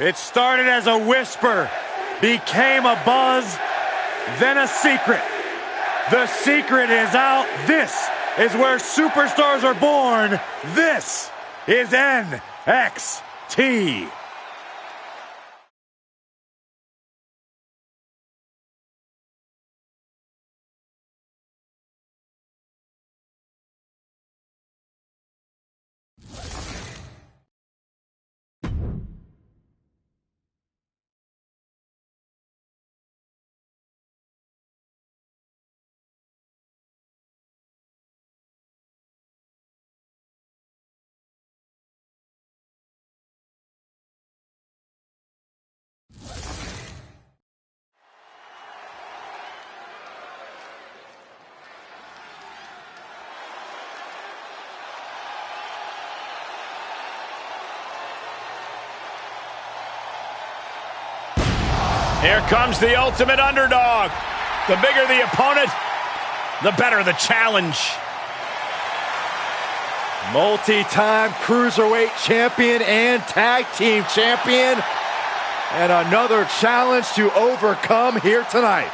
It started as a whisper, became a buzz, then a secret. The secret is out. This is where superstars are born. This is NXT. Here comes the ultimate underdog. The bigger the opponent, the better the challenge. Multi-time Cruiserweight champion and tag team champion. And another challenge to overcome here tonight.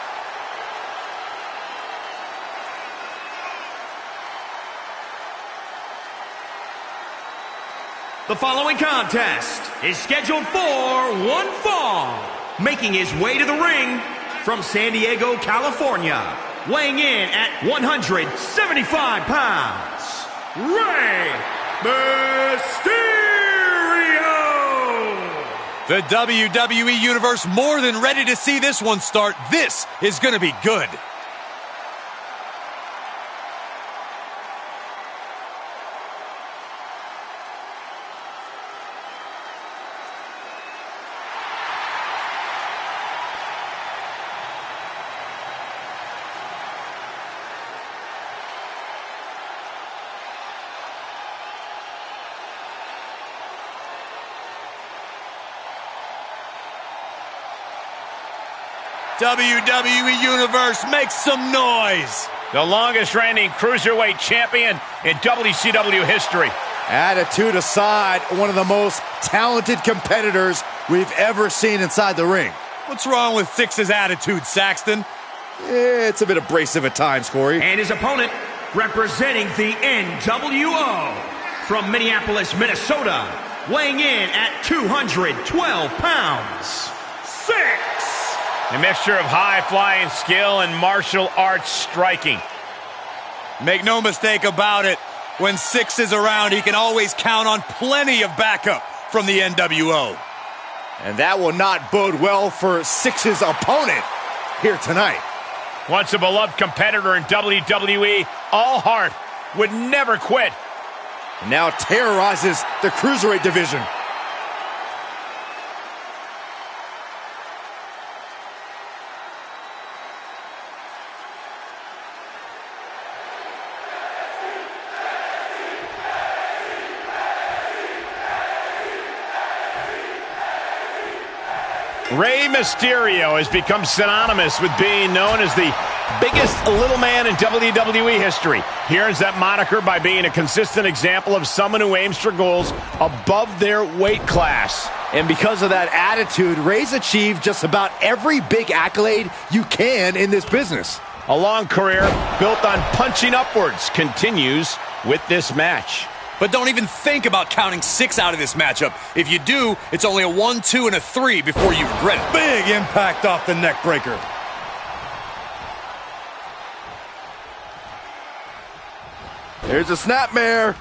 The following contest is scheduled for one fall. Making his way to the ring from San Diego, California, weighing in at 175 pounds, Rey Mysterio! The WWE Universe more than ready to see this one start. This is going to be good. WWE Universe, make some noise. The longest reigning Cruiserweight champion in WCW history. Attitude aside, one of the most talented competitors we've ever seen inside the ring. What's wrong with Six's attitude, Saxton? It's a bit abrasive at times, Corey. And his opponent, representing the NWO, from Minneapolis, Minnesota, weighing in at 212 pounds, Six. A mixture of high-flying skill and martial arts striking. Make no mistake about it, when Six is around, he can always count on plenty of backup from the NWO. And that will not bode well for Six's opponent here tonight. Once a beloved competitor in WWE, All Heart would never quit. And now terrorizes the Cruiserweight division. Rey Mysterio has become synonymous with being known as the biggest little man in WWE history. He earns that moniker by being a consistent example of someone who aims for goals above their weight class. And because of that attitude, Rey's achieved just about every big accolade you can in this business. A long career built on punching upwards continues with this match. But don't even think about counting Six out of this matchup. If you do, it's only a 1, 2, and a 3 before you regret it. Big impact off the neck breaker. There's a snapmare.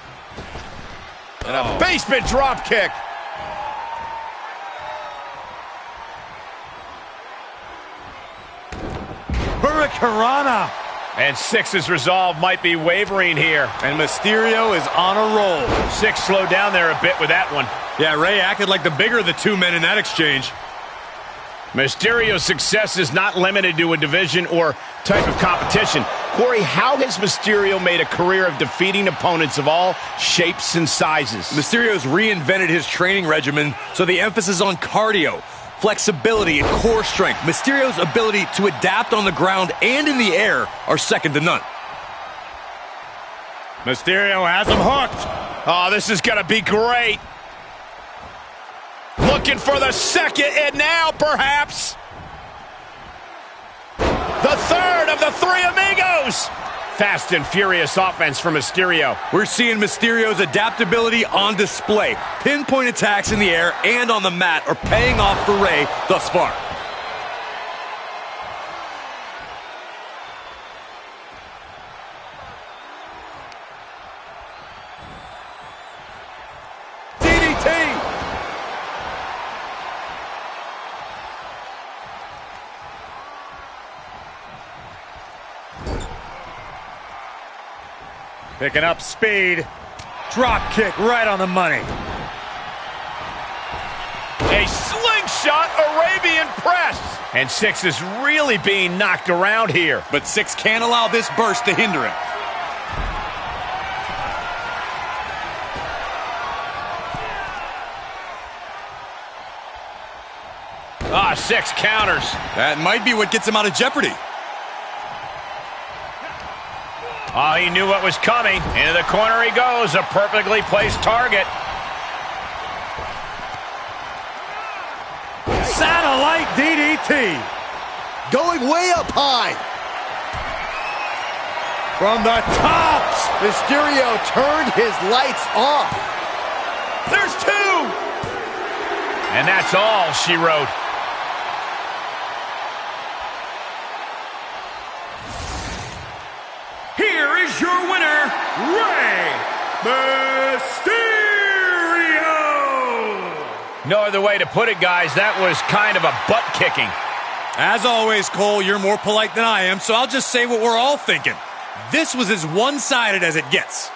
And a basement drop kick. Hurricanrana. And Six's resolve might be wavering here. And Mysterio is on a roll. Six slowed down there a bit with that one. Yeah, Rey acted like the bigger of the two men in that exchange. Mysterio's success is not limited to a division or type of competition. Corey, how has Mysterio made a career of defeating opponents of all shapes and sizes? Mysterio's reinvented his training regimen, so the emphasis on cardio, flexibility, and core strength. Mysterio's ability to adapt on the ground and in the air are second to none. Mysterio has him hooked. Oh, this is going to be great. Looking for the second, and now perhaps the third of the three amigos. Fast and furious offense from Mysterio. We're seeing Mysterio's adaptability on display. Pinpoint attacks in the air and on the mat are paying off for Rey thus far. Picking up speed. Drop kick right on the money. A slingshot Arabian press. And Six is really being knocked around here. But Six can't allow this burst to hinder him. Six counters. That might be what gets him out of jeopardy. Oh, he knew what was coming. Into the corner he goes. A perfectly placed target. Satellite DDT. Going way up high. From the tops. Mysterio turned his lights off. There's two. And that's all she wrote. Here is your winner, Rey Mysterio! No other way to put it, guys. That was kind of a butt kicking. As always, Cole, you're more polite than I am, so I'll just say what we're all thinking. This was as one-sided as it gets.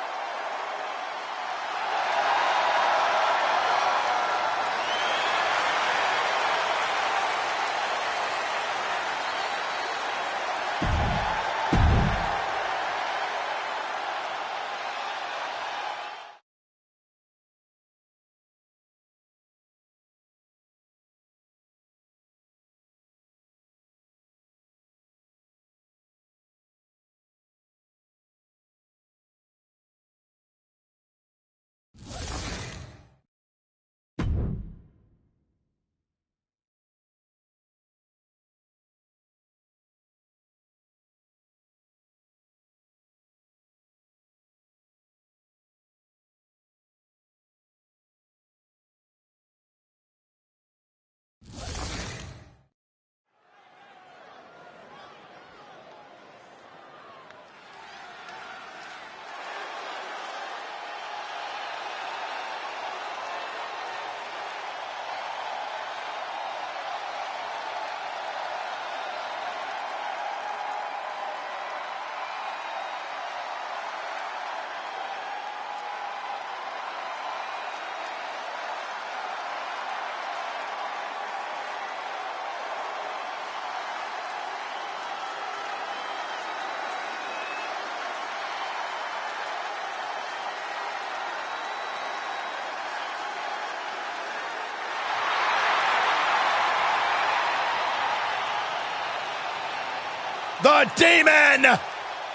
The Demon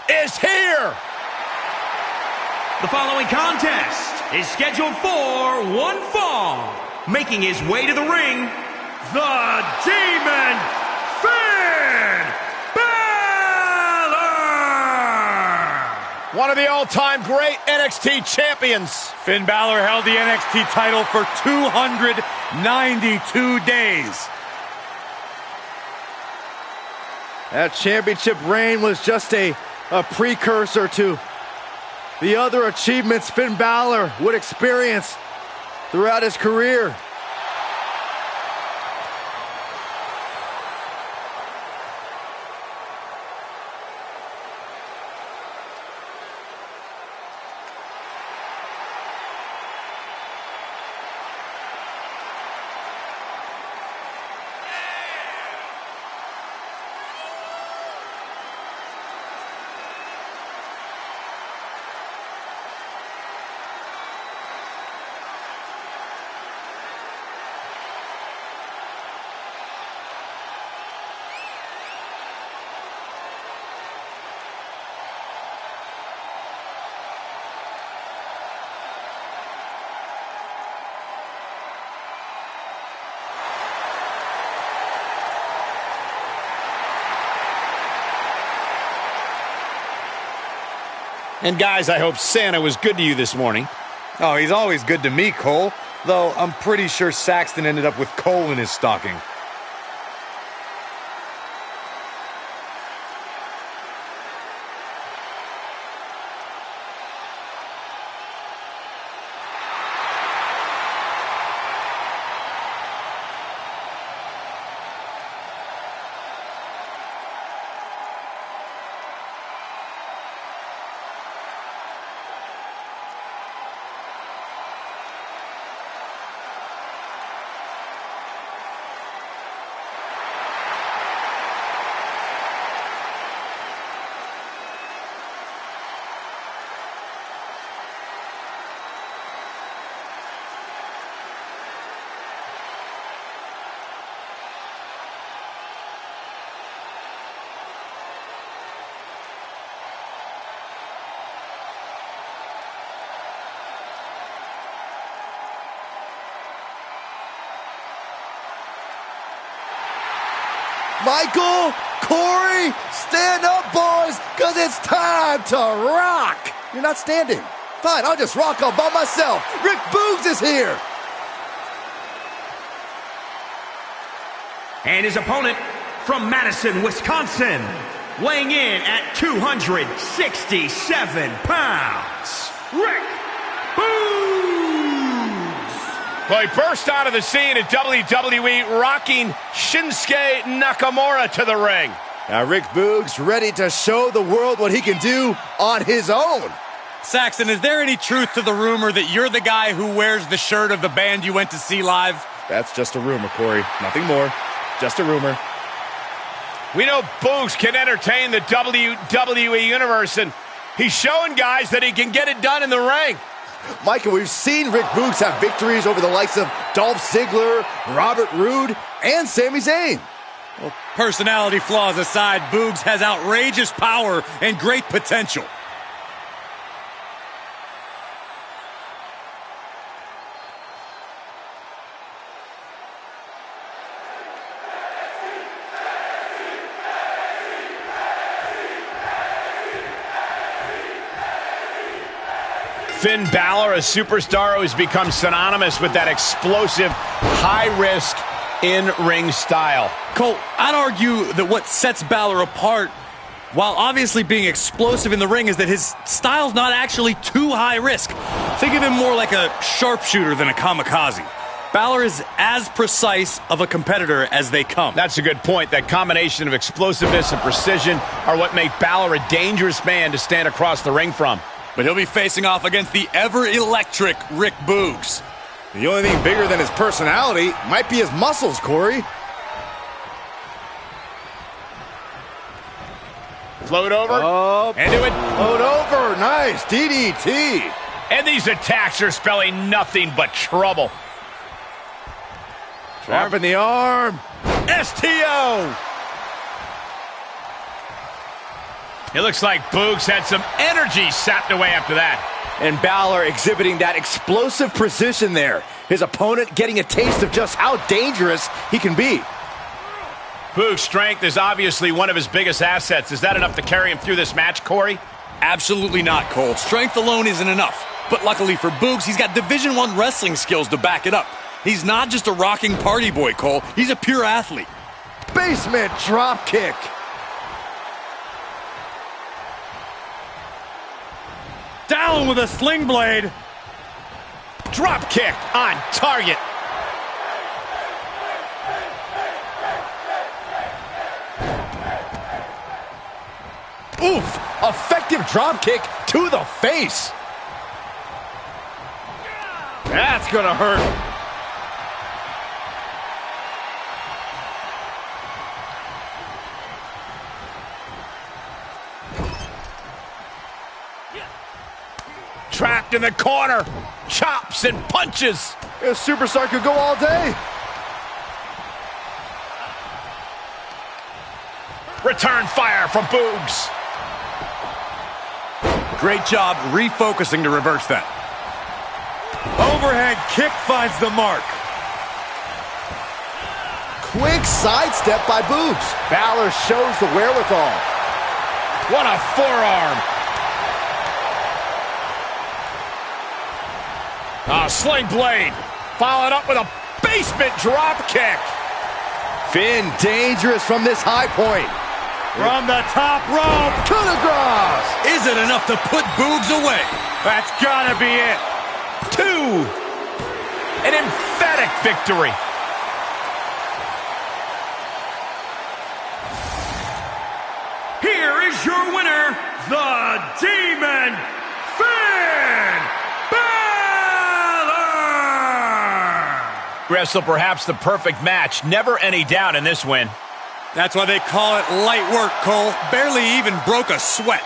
is here! The following contest is scheduled for one fall. Making his way to the ring, the Demon Finn Balor! One of the all-time great NXT champions. Finn Balor held the NXT title for 292 days. That championship reign was just a precursor to the other achievements Finn Balor would experience throughout his career. And guys, I hope Santa was good to you this morning. Oh, he's always good to me, Cole. Though I'm pretty sure Saxton ended up with coal in his stocking. Michael, Corey, stand up, boys, because it's time to rock. You're not standing. Fine, I'll just rock all by myself. Rick Boogs is here. And his opponent from Madison, Wisconsin, weighing in at 267 pounds, Rick Boogs. Well, he burst out of the scene at WWE, rocking Shinsuke Nakamura to the ring. Now Rick Boogs ready to show the world what he can do on his own. Saxton, is there any truth to the rumor that you're the guy who wears the shirt of the band you went to see live? That's just a rumor, Corey. Nothing more. Just a rumor. We know Boogs can entertain the WWE Universe, and he's showing guys that he can get it done in the ring. Michael, we've seen Rick Boogs have victories over the likes of Dolph Ziggler, Robert Roode, and Sami Zayn. Well, personality flaws aside, Boogs has outrageous power and great potential. Finn Balor, a superstar who has become synonymous with that explosive, high-risk, in-ring style. Cole, I'd argue that what sets Balor apart, while obviously being explosive in the ring, is that his style's not actually too high risk. Think of him more like a sharpshooter than a kamikaze. Balor is as precise of a competitor as they come. That's a good point. That combination of explosiveness and precision are what make Balor a dangerous man to stand across the ring from. But he'll be facing off against the ever-electric Rick Boogs. The only thing bigger than his personality might be his muscles, Corey. Float over. And do it. Float over. Nice. DDT. And these attacks are spelling nothing but trouble. Trap in the arm. STO. It looks like Boogs had some energy sapped away after that. And Balor exhibiting that explosive precision there. His opponent getting a taste of just how dangerous he can be. Boogs' strength is obviously one of his biggest assets. Is that enough to carry him through this match, Corey? Absolutely not, Cole. Strength alone isn't enough. But luckily for Boogs, he's got Division I wrestling skills to back it up. He's not just a rocking party boy, Cole. He's a pure athlete. Basement drop kick. Down with a sling blade. Drop kick on target. Oof! Effective drop kick to the face. That's gonna hurt. Trapped in the corner. Chops and punches. This superstar could go all day. Return fire from Boogs. Great job refocusing to reverse that. Overhead kick finds the mark. Quick sidestep by Boogs. Balor shows the wherewithal. What a forearm. Sling blade. Followed up with a basement drop kick. Finn dangerous from this high point. From the top rope. To the cross. Is it enough to put boobs away? That's gotta be it. 2. An emphatic victory. Here is your winner, the Demon Finn Balor! Wrestle perhaps the perfect match. Never any doubt in this win. That's why they call it light work, Cole. Barely even broke a sweat.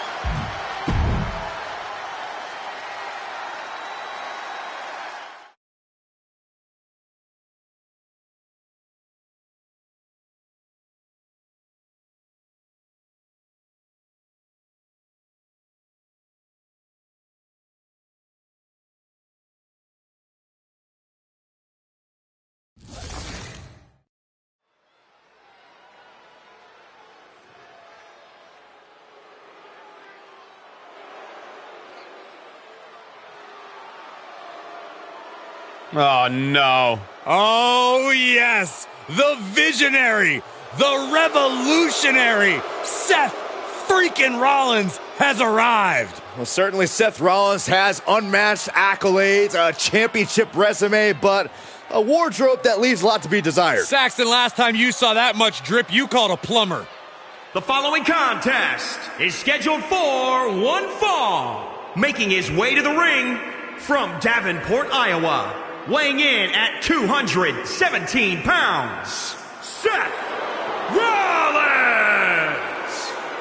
Oh, no. Oh, yes. The visionary, the revolutionary, Seth freaking Rollins has arrived. Well, certainly Seth Rollins has unmatched accolades, a championship resume, but a wardrobe that leaves a lot to be desired. Saxton, last time you saw that much drip, you called a plumber. The following contest is scheduled for one fall. Making his way to the ring from Davenport, Iowa, weighing in at 217 pounds, Seth Rollins!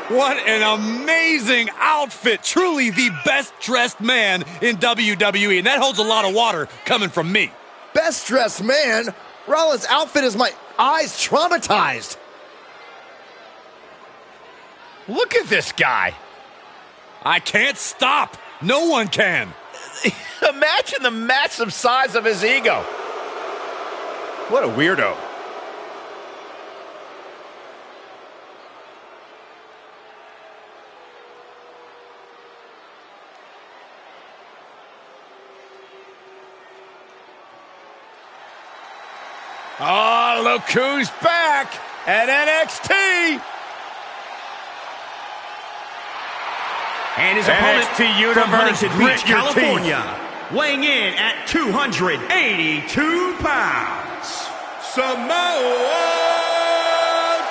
What an amazing outfit. Truly the best dressed man in WWE. And that holds a lot of water coming from me. Best dressed man? Rollins' outfit is my eyes traumatized. Look at this guy. I can't stop. No one can. Imagine the massive size of his ego. What a weirdo. Oh, look who's back at NXT. And his opponent NXT from Universe, Huntington Beach, grit your California, weighing in at 282 pounds, Samoa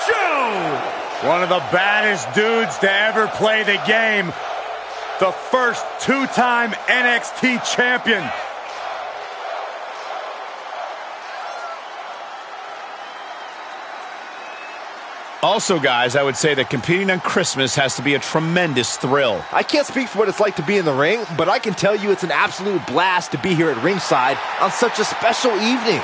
Joe! One of the baddest dudes to ever play the game. The first two-time NXT champion. Also, guys, I would say that competing on Christmas has to be a tremendous thrill. I can't speak for what it's like to be in the ring, but I can tell you it's an absolute blast to be here at ringside on such a special evening.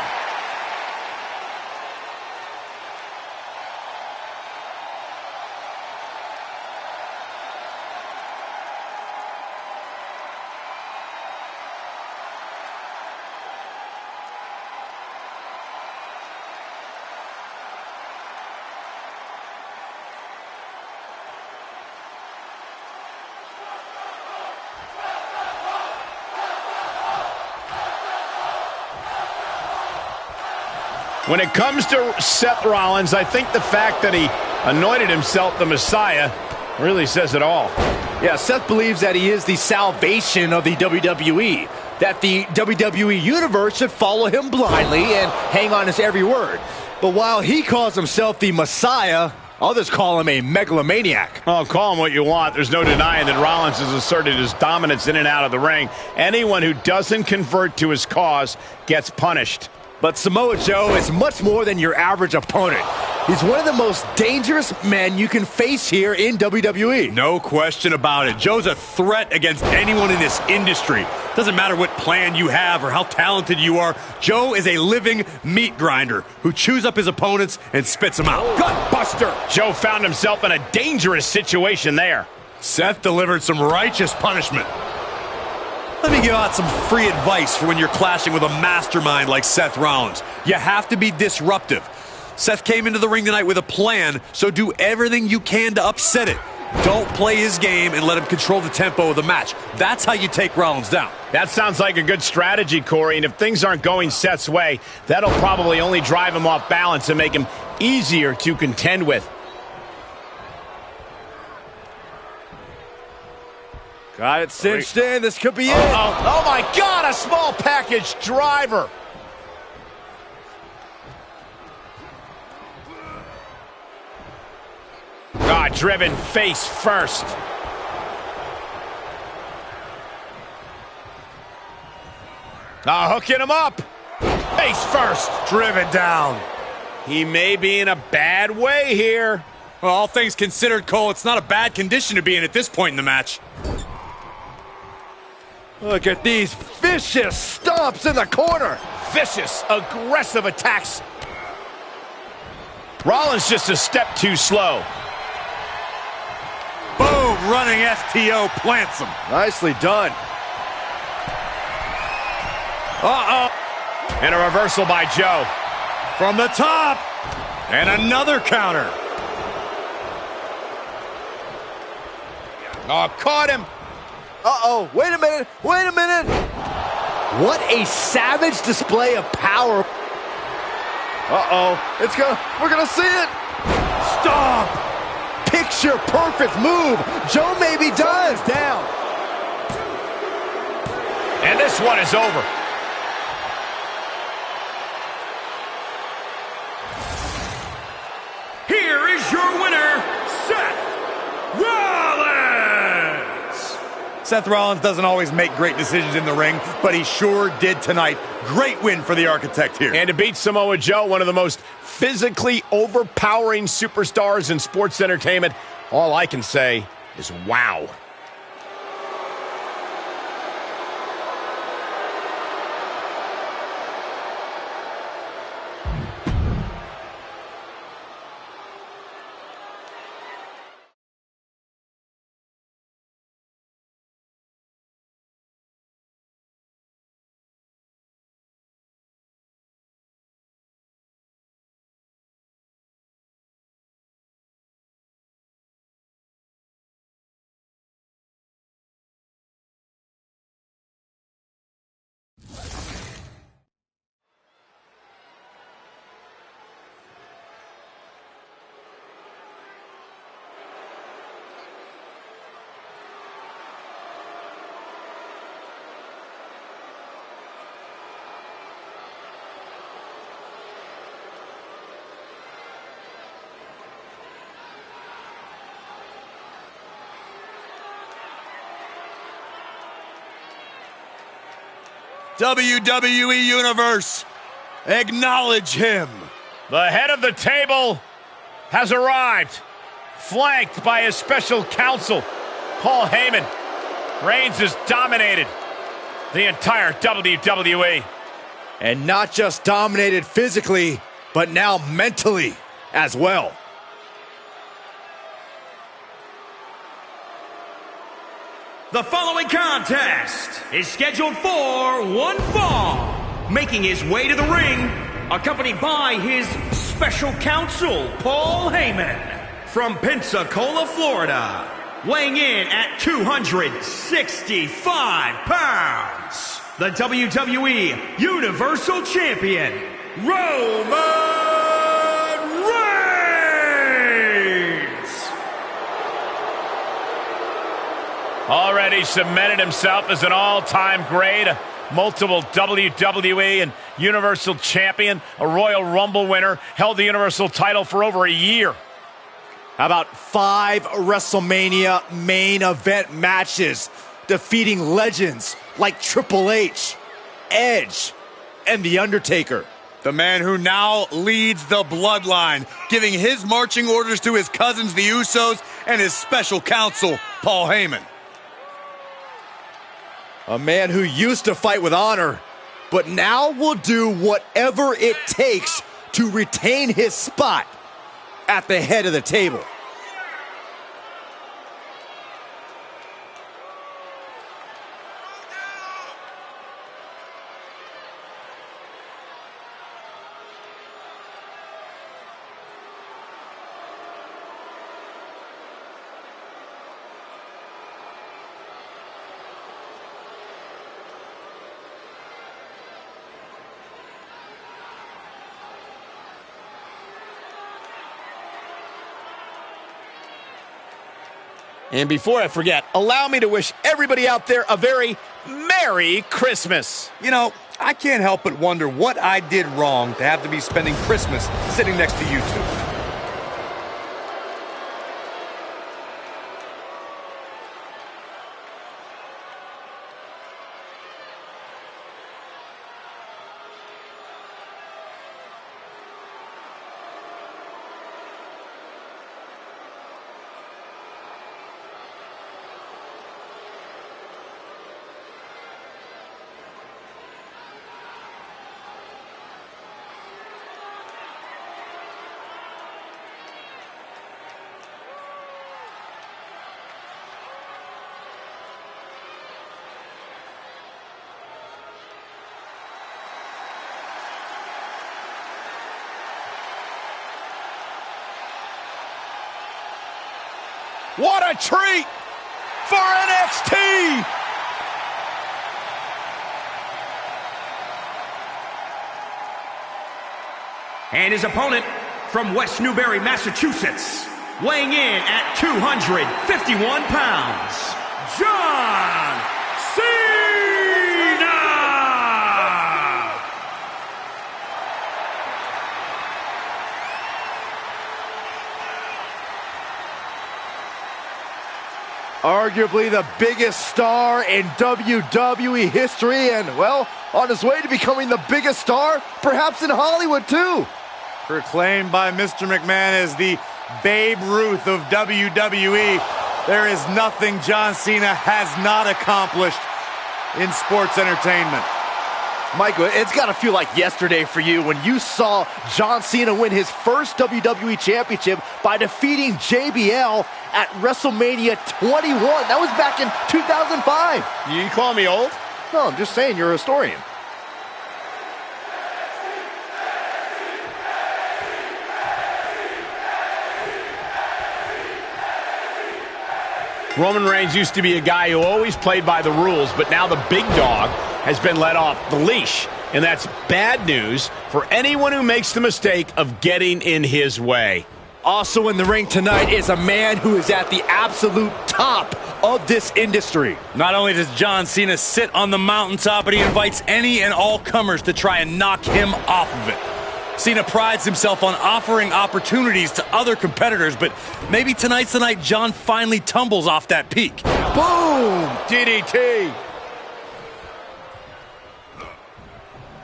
When it comes to Seth Rollins, I think the fact that he anointed himself the Messiah really says it all. Yeah, Seth believes that he is the salvation of the WWE, that the WWE Universe should follow him blindly and hang on his every word. But while he calls himself the Messiah, others call him a megalomaniac. Oh, call him what you want. There's no denying that Rollins has asserted his dominance in and out of the ring. Anyone who doesn't convert to his cause gets punished. But Samoa Joe is much more than your average opponent. He's one of the most dangerous men you can face here in WWE. No question about it. Joe's a threat against anyone in this industry. Doesn't matter what plan you have or how talented you are. Joe is a living meat grinder who chews up his opponents and spits them out. Gutbuster! Joe found himself in a dangerous situation there. Seth delivered some righteous punishment. Let me give out some free advice for when you're clashing with a mastermind like Seth Rollins. You have to be disruptive. Seth came into the ring tonight with a plan, so do everything you can to upset it. Don't play his game and let him control the tempo of the match. That's how you take Rollins down. That sounds like a good strategy, Corey, and if things aren't going Seth's way, that'll probably only drive him off balance and make him easier to contend with. Got it cinched in. This could be it. Oh my God, a small package driver. Driven face first. Hooking him up. Face first. Driven down. He may be in a bad way here. Well, all things considered, Cole, it's not a bad condition to be in at this point in the match. Look at these vicious stomps in the corner. Vicious, aggressive attacks. Rollins just a step too slow. Boom, running STO plants him. Nicely done. And a reversal by Joe. From the top. And another counter. Caught him. Wait a minute. Wait a minute. What a savage display of power. We're gonna see it. Stomp. Picture perfect move. Joe may be done. Down. And this one is over. Here is your winner, Seth Rollins! Seth Rollins doesn't always make great decisions in the ring, but he sure did tonight. Great win for the Architect here. And to beat Samoa Joe, one of the most physically overpowering superstars in sports entertainment, all I can say is wow. WWE Universe, acknowledge him. The head of the table has arrived, flanked by his special counsel, Paul Heyman. Reigns has dominated the entire WWE. And not just dominated physically, but now mentally as well. The following contest is scheduled for one fall. Making his way to the ring, accompanied by his special counsel, Paul Heyman. From Pensacola, Florida, weighing in at 265 pounds, the WWE Universal Champion, Roman Already cemented himself as an all-time great, a multiple WWE and Universal Champion, a Royal Rumble winner, held the Universal title for over a year. How about 5 WrestleMania main event matches, defeating legends like Triple H, Edge, and The Undertaker. The man who now leads the bloodline, giving his marching orders to his cousins, the Usos, and his special counsel, Paul Heyman. A man who used to fight with honor, but now will do whatever it takes to retain his spot at the head of the table. And before I forget, allow me to wish everybody out there a very Merry Christmas. You know, I can't help but wonder what I did wrong to have to be spending Christmas sitting next to you two. What a treat for NXT! And his opponent from West Newbury, Massachusetts, weighing in at 251 pounds, John Cena! Arguably the biggest star in WWE history, and, well, on his way to becoming the biggest star, perhaps in Hollywood, too. Proclaimed by Mr. McMahon as the Babe Ruth of WWE, there is nothing John Cena has not accomplished in sports entertainment. Michael, it's got to feel like yesterday for you when you saw John Cena win his first WWE Championship by defeating JBL at WrestleMania 21. That was back in 2005. You call me old? No, I'm just saying you're a historian. Roman Reigns used to be a guy who always played by the rules, but now the big dog has been let off the leash. And that's bad news for anyone who makes the mistake of getting in his way. Also in the ring tonight is a man who is at the absolute top of this industry. Not only does John Cena sit on the mountaintop, but he invites any and all comers to try and knock him off of it. Cena prides himself on offering opportunities to other competitors, but maybe tonight's the night John finally tumbles off that peak. Boom! DDT!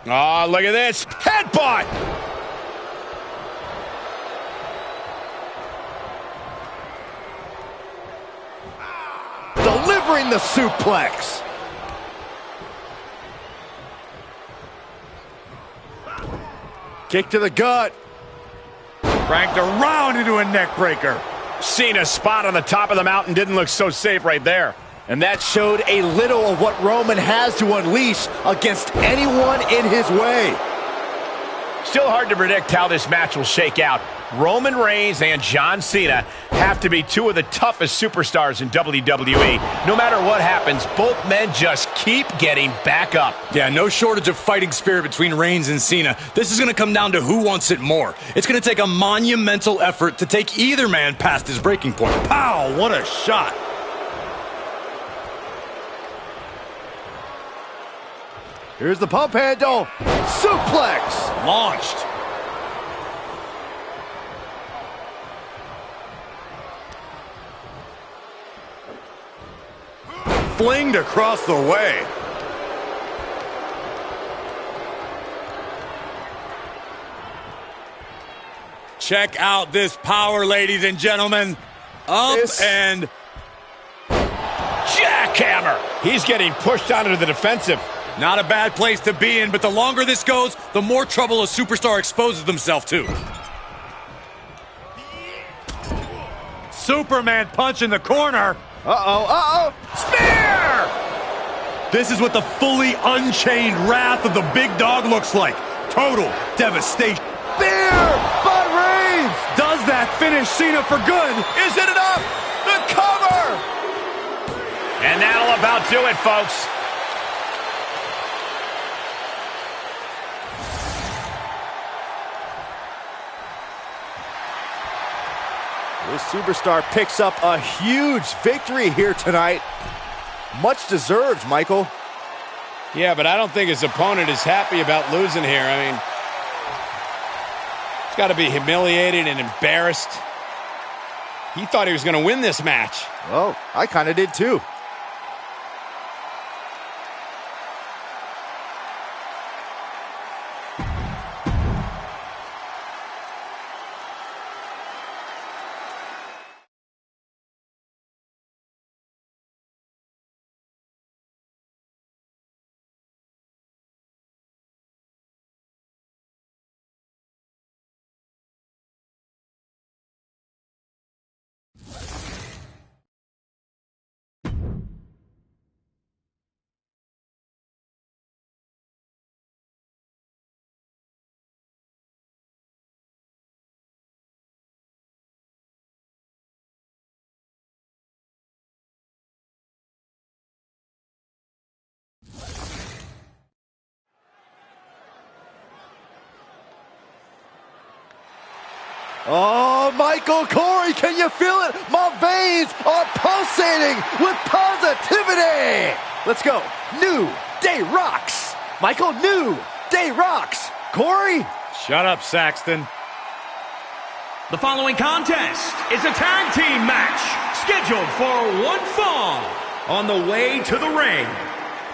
Oh, look at this. Headbutt! Delivering the suplex. Kick to the gut. Cranked around into a neck breaker. Cena's spot on the top of the mountain didn't look so safe right there. And that showed a little of what Roman has to unleash against anyone in his way. Still hard to predict how this match will shake out. Roman Reigns and John Cena have to be two of the toughest superstars in WWE. No matter what happens, both men just keep getting back up. Yeah, no shortage of fighting spirit between Reigns and Cena. This is going to come down to who wants it more. It's going to take a monumental effort to take either man past his breaking point. Pow, what a shot. Here's the pump handle. Suplex. Launched. Flinged across the way. Check out this power, ladies and gentlemen. And jackhammer. He's getting pushed onto the defensive. Not a bad place to be in, but the longer this goes, the more trouble a superstar exposes themselves to. Superman punch in the corner. Spear! This is what the fully unchained wrath of the big dog looks like. Total devastation. Spear by Reigns! Does that finish Cena for good? Is it enough? The cover! And that'll about do it, folks. superstar picks up a huge victory here tonight. Much deserved, Michael. Yeah, but I don't think his opponent is happy about losing here. I mean, he's got to be humiliated and embarrassed. He thought he was going to win this match. Well, I kind of did too. Oh, Michael, Corey, can you feel it? My veins are pulsating with positivity. Let's go. New Day rocks. Michael, New Day rocks. Corey? Shut up, Saxton. The following contest is a tag team match scheduled for one fall. On the way to the ring,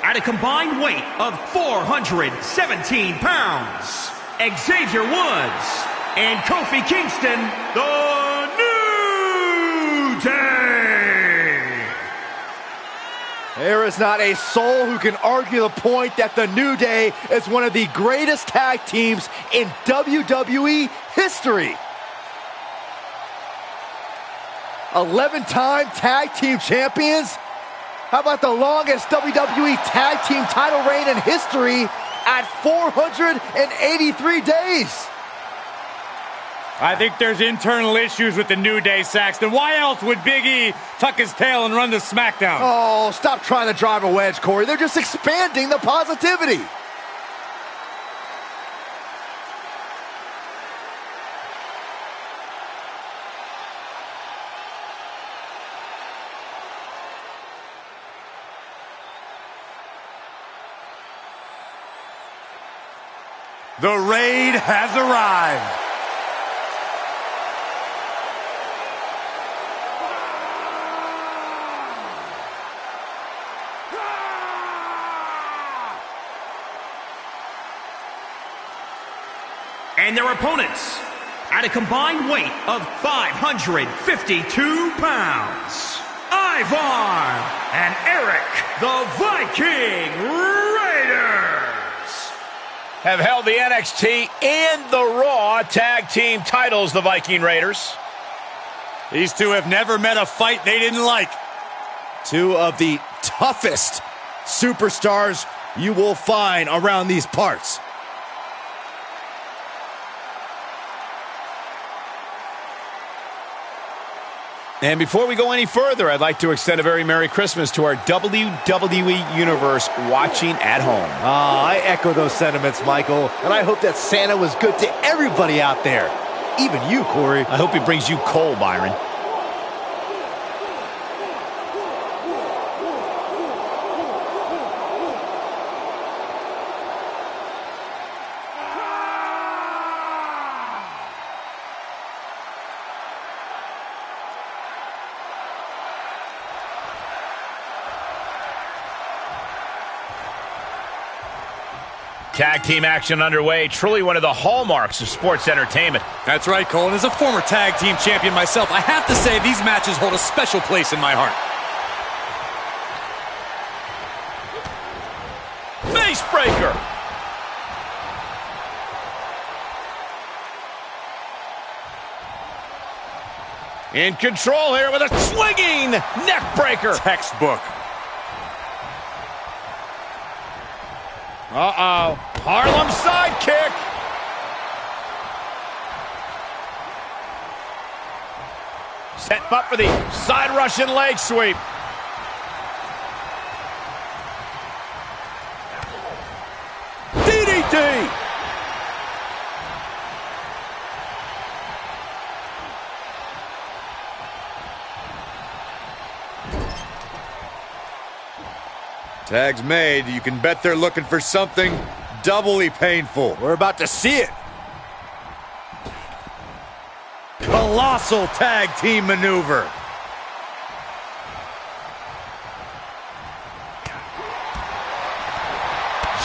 at a combined weight of 417 pounds, Xavier Woods and Kofi Kingston, the New Day. There is not a soul who can argue the point that the New Day is one of the greatest tag teams in WWE history. 11-time tag team champions. How about the longest WWE tag team title reign in history at 483 days? I think there's internal issues with the New Day, Saxton. Why else would Big E tuck his tail and run the SmackDown? Oh, stop trying to drive a wedge, Corey. They're just expanding the positivity. The raid has arrived. And their opponents, at a combined weight of 552 pounds, Ivar and Eric, the Viking Raiders, Have held the NXT and the Raw tag team titles, the Viking Raiders. These two have never met a fight they didn't like. Two of the toughest superstars you will find around these parts. And before we go any further, I'd like to extend a very Merry Christmas to our WWE Universe watching at home. I echo those sentiments, Michael, and I hope that Santa was good to everybody out there, even you, Corey. I hope he brings you coal, Byron. Tag team action underway, truly one of the hallmarks of sports entertainment. That's right, Cole. And as a former tag team champion myself, I have to say these matches hold a special place in my heart. Face breaker. In control here with a swinging neck breaker. Textbook. Uh-oh. Harlem sidekick. Setting up for the side Russian leg sweep. DDT. Tag's made. You can bet they're looking for something doubly painful. We're about to see it. Colossal tag team maneuver.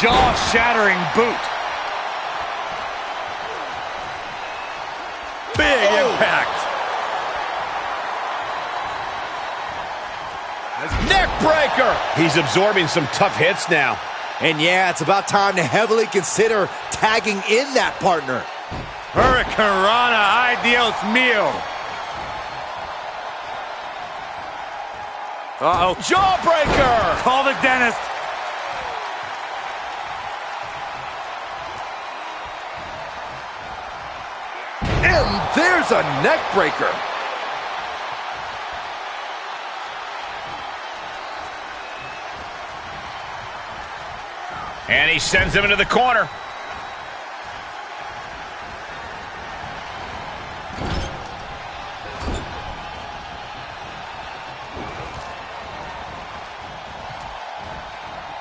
Jaw-shattering boot. Big impact. Neck breaker. He's absorbing some tough hits now. And yeah, it's about time to heavily consider tagging in that partner. Hurricane Rana, ay Dios mío. Uh-oh. Jawbreaker. Call the dentist. And there's a neck breaker. And he sends him into the corner.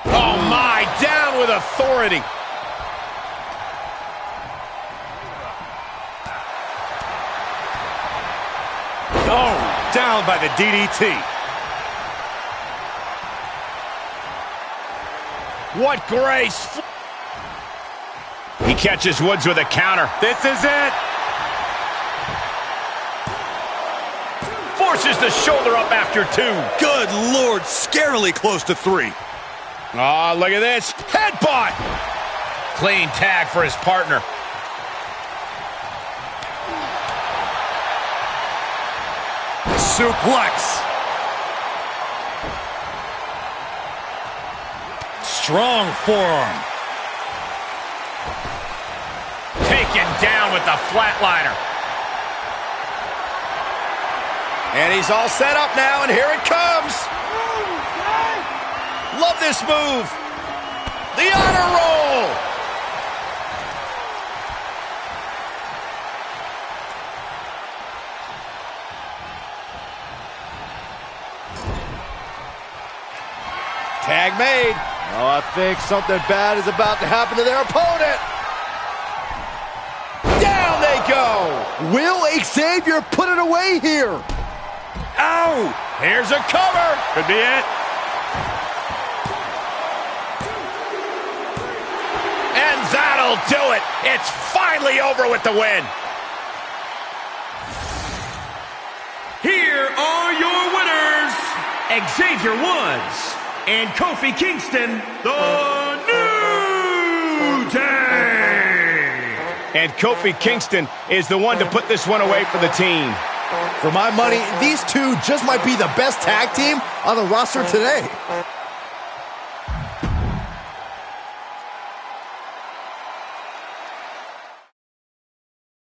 Oh my, down with authority. Oh, down by the DDT. What grace. He catches Woods with a counter. This is it. Forces the shoulder up after 2. Good Lord, scarily close to 3. Oh, look at this. Headbutt. Clean tag for his partner. Suplex. Strong forearm. Taken down with the flatliner. And he's all set up now, and here it comes. Love this move. The honor roll. Tag made. Oh, I think something bad is about to happen to their opponent. Down they go. Will Xavier put it away here? Ow! Here's a cover. Could be it. And that'll do it. It's finally over with the win. Here are your winners, Xavier Woods and Kofi Kingston, the New Day. And Kofi Kingston is the one to put this one away for the team. For my money, these two just might be the best tag team on the roster today.